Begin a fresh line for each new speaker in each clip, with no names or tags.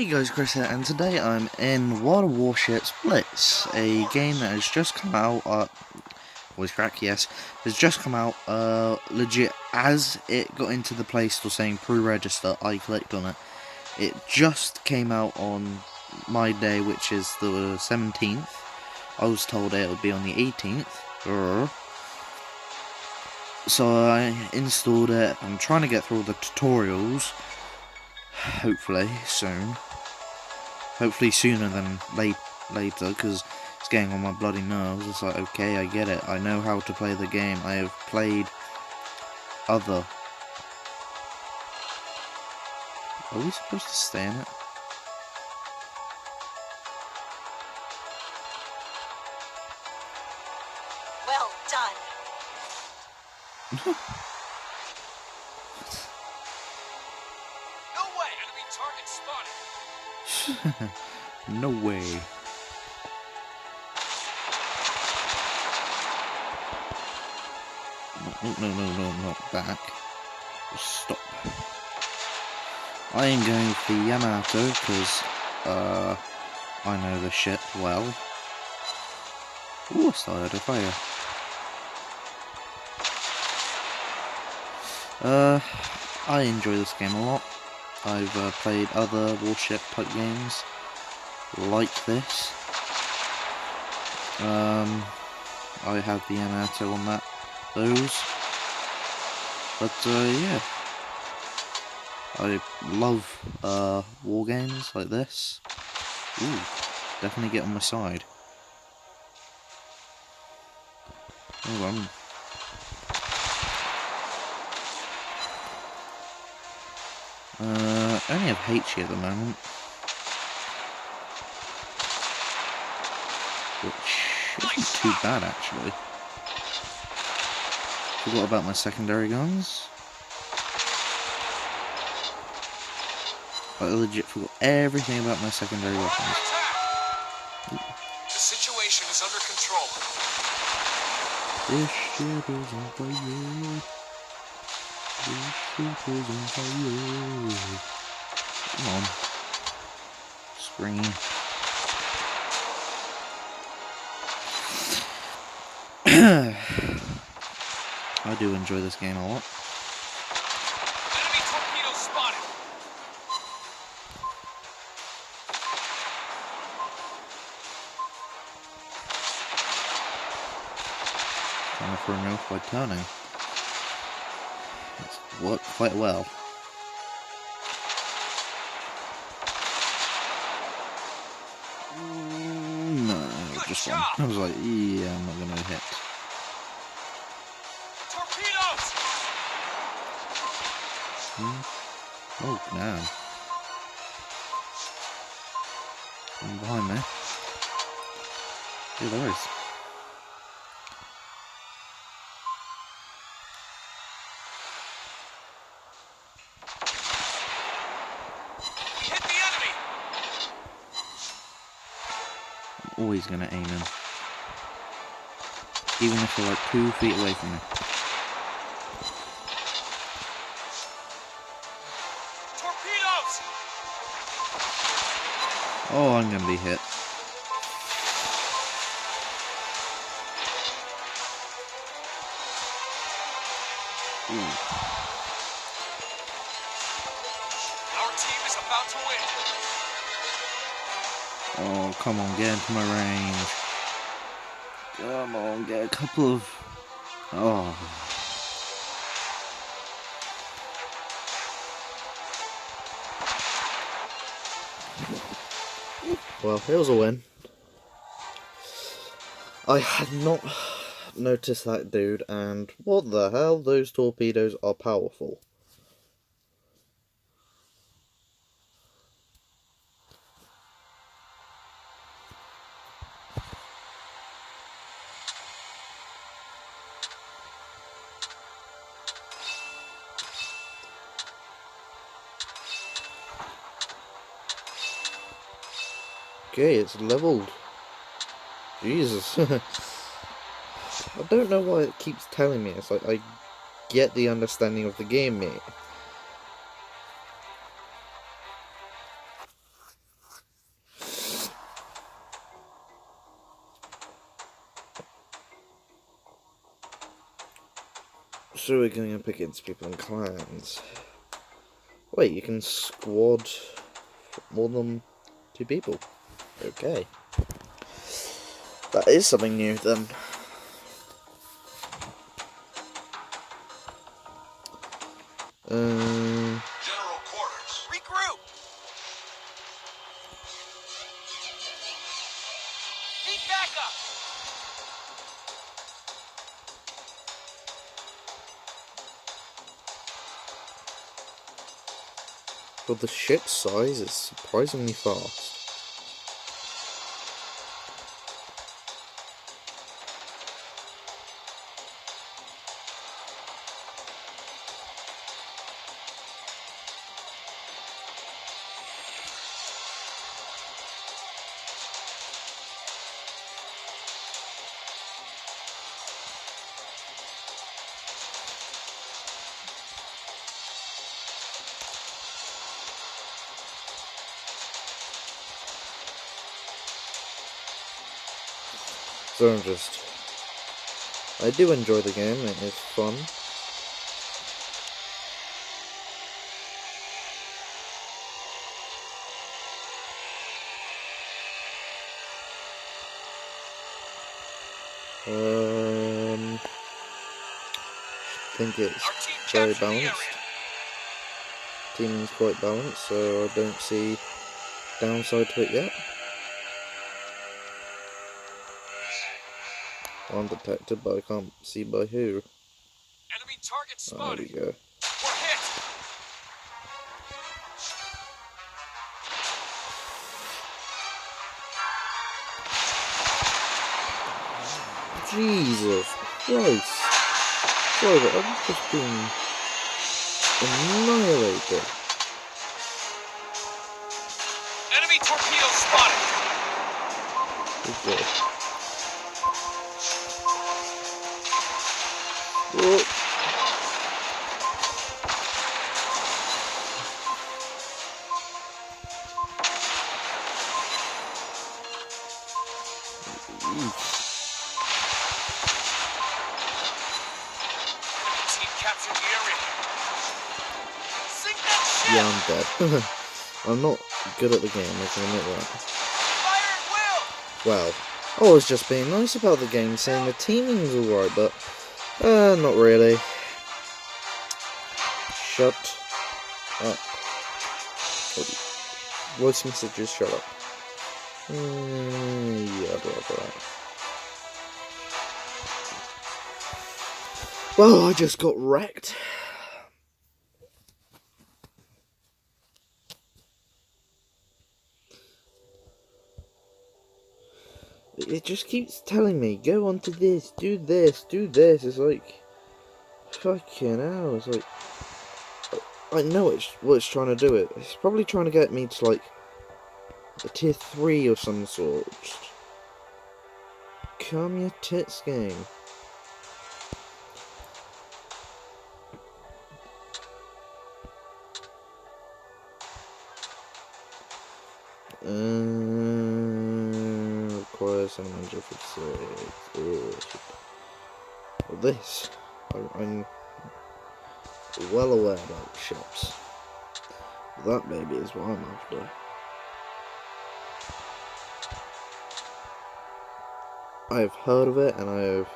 Hey guys, Chris here, and today I'm in Warships Blitz, a game that has just come out, voice crack, yes, has just come out, legit, as it got into the Play Store saying pre-register, I clicked on it. It just came out on my day, which is the 17th, I was told it would be on the 18th, so I installed it. I'm trying to get through all the tutorials, hopefully, soon. Hopefully sooner than later, because it's getting on my bloody nerves. It's like, okay, I get it. I know how to play the game. I have played other... Are we supposed to stay in it?
Well done. No way! Enemy target spotted.
No way. No, not back. Just stop. I am going for YAMATO because I know the ship well. Ooh, I started a fire. I enjoy this game a lot. I've played other warship type games like this. I have the YAMATO on those. But yeah, I love war games like this. Ooh, definitely get on my side. Oh, I only have H at the moment, which isn't too bad actually. Forgot about my secondary guns. I legit forgot everything about my secondary weapons.
The situation is under control.
This ship is on fire. This ship is on fire. Come on. Scream. I do enjoy this game a lot.
Enemy torpedo spotted.
Trying to throw me off by turning. It's worked quite well. No, just one. I was like, yeah, I'm not gonna hit.
Torpedoes!
Oh, damn. One behind me. Yeah, there is.
Hit the enemy!
I'm always gonna aim him. Even if they're like 2 feet away from me.
Torpedoes!
Oh, I'm gonna be hit. Ooh.
Our team is about to win.
Oh, come on, get into my range. Come on, get a couple of... Oh. Well, it was a win. I had not noticed that dude, and what the hell? Those torpedoes are powerful. Okay, it's leveled. Jesus. I don't know why it keeps telling me. It's like, I get the understanding of the game, mate. So we're going up against people in clans. Wait, you can squad more than 2 people. Okay. That is something new then.
General quarters. Regroup. Need backup.
But the ship's size is surprisingly fast. So I do enjoy the game, it is fun. I think it's very balanced. Teaming's quite balanced, so I don't see downside to it yet. Undetected, but I can't see by who.
Enemy target spotted.
There we go.
We're hit.
Jesus Christ! Sorry, but I've just been annihilated.
Enemy torpedo spotted.
Good God. Whoa.
Capture the area. Sink that ship.
Yeah, I'm dead. I'm not good at the game, I can admit that.
Fire at will.
Well, I was just being nice about the game, saying the teaming's alright, but not really. Shut up. Voice messages, shut up. Yeah, blah. Well, I just got wrecked. It just keeps telling me, go on to this, do this, do this. It's like, fucking hell. It's like, I know what it's trying to do. It's probably trying to get me to like a tier 3 of some sort. Just calm your tits, game. Requires 756. Well, this, I'm well aware about ships. That maybe is what I'm after. I've heard of it and I've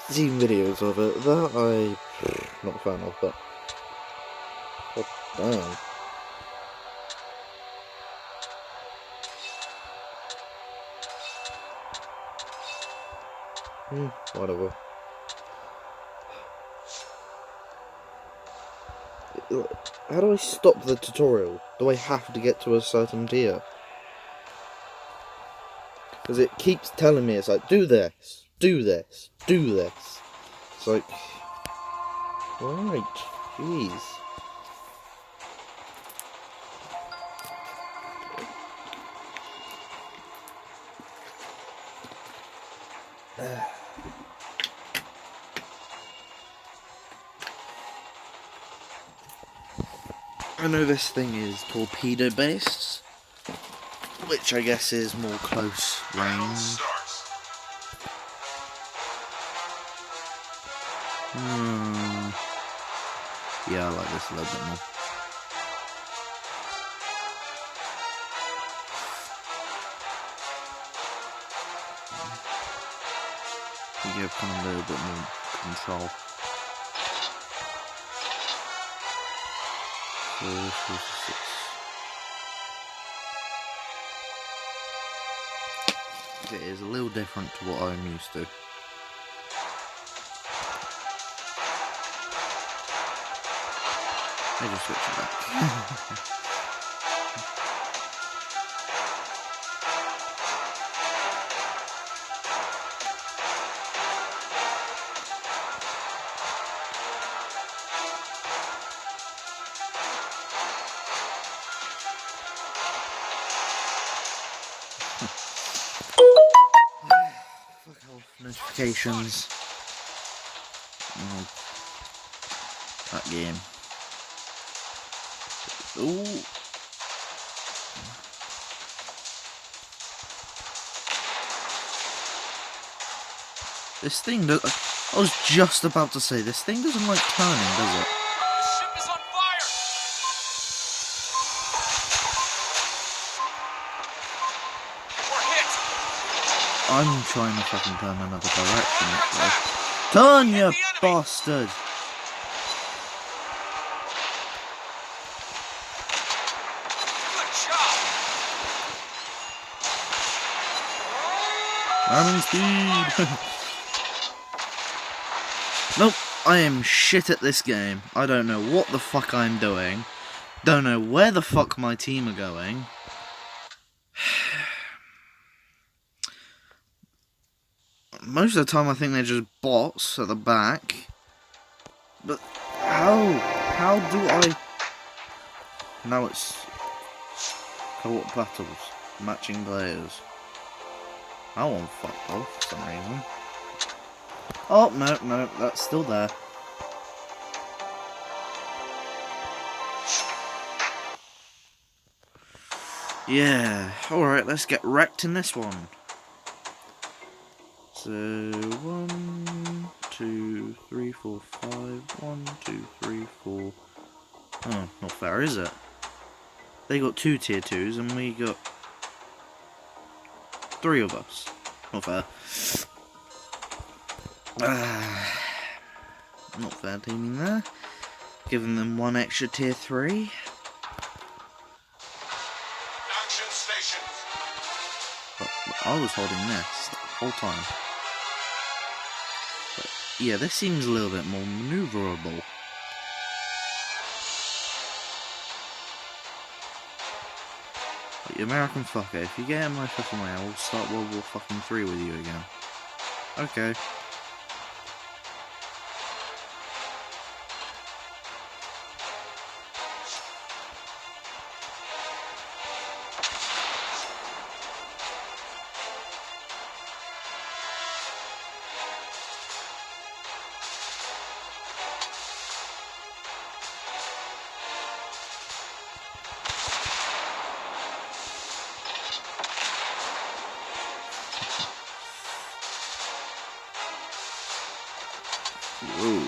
seen videos of it. That I'm not a fan of, but oh, damn. Whatever. How do I stop the tutorial? Do I have to get to a certain tier? Because it keeps telling me, it's like, do this, do this, do this. It's like, right, jeez. I know this thing is torpedo based, which I guess is more close range. Yeah, I like this a little bit more. You have kind of a little bit more control. It is a little different to what I'm used to. I just switch it back. Fuck off, notifications. Oh, that game. Ooh. This thing does. I was just about to say, this thing doesn't like turning, does it?
The ship is on fire! We're hit!
I'm trying to fucking turn another direction, actually. Turn, you bastard!
Good job!
Ramming speed! Nope, I am shit at this game. I don't know what the fuck I'm doing. Don't know where the fuck my team are going. Most of the time I think they're just bots at the back. But how do I... Now it's co-op battles, matching players. That one fucked off for some reason. Oh, no, that's still there. Yeah, alright, let's get wrecked in this one. So, 1, 2, 3, 4, 5. 1, 2, 3, 4. Oh, not fair, is it? They got 2 tier 2s and we got 3 of us. Not fair. Not fair teaming there. Giving them 1 extra tier 3.
Action stations!
But I was holding this the whole time. But yeah, this seems a little bit more maneuverable. But you American fucker, if you get in my fucking way, I will start World War fucking 3 with you again. Okay. Whoa.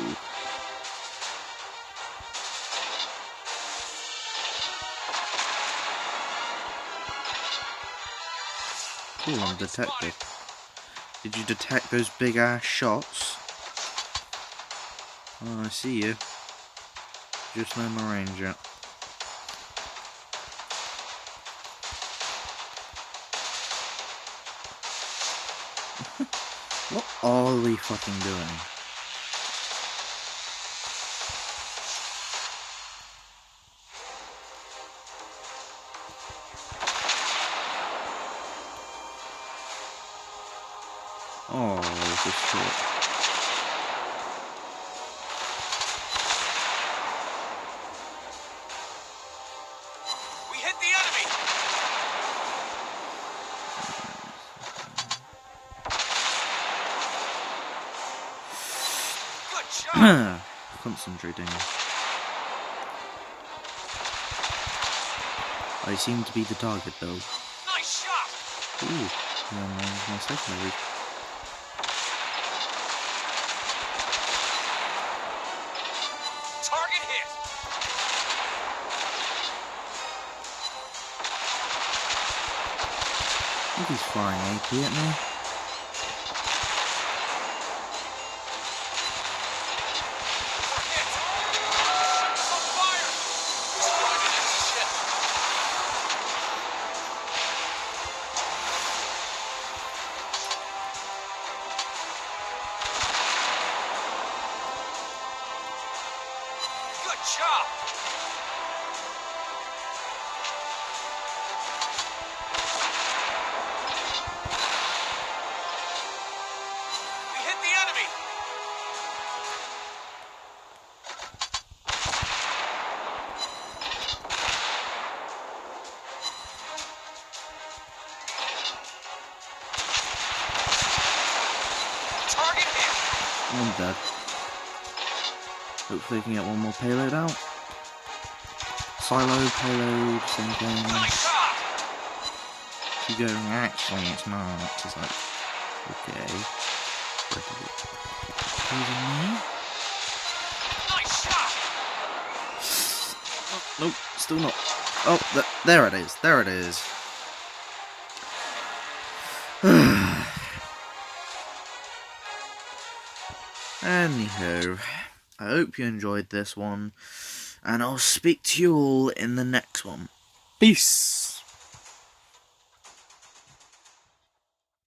Cool, I'm detected. Did you detect those big ass shots? Oh, I see you. Just know my range yet. What are we fucking doing? Oh, this is short.
We hit the enemy! Good job!
Concentrating. I seem to be the target though.
Nice shot!
Ooh, my secondary. think he's flying AP at me.
Good job! We hit the enemy! Target hit!
I'm dead. Hopefully I can get one more payload out. Silo, payload, same thing.
Nice shot!
Keep going, actually it's not. It's like, okay. Poison
Nice shot!
me? Nope, still not. Oh, there it is, there it is. Anywho, I hope you enjoyed this one, and I'll speak to you all in the next one. Peace!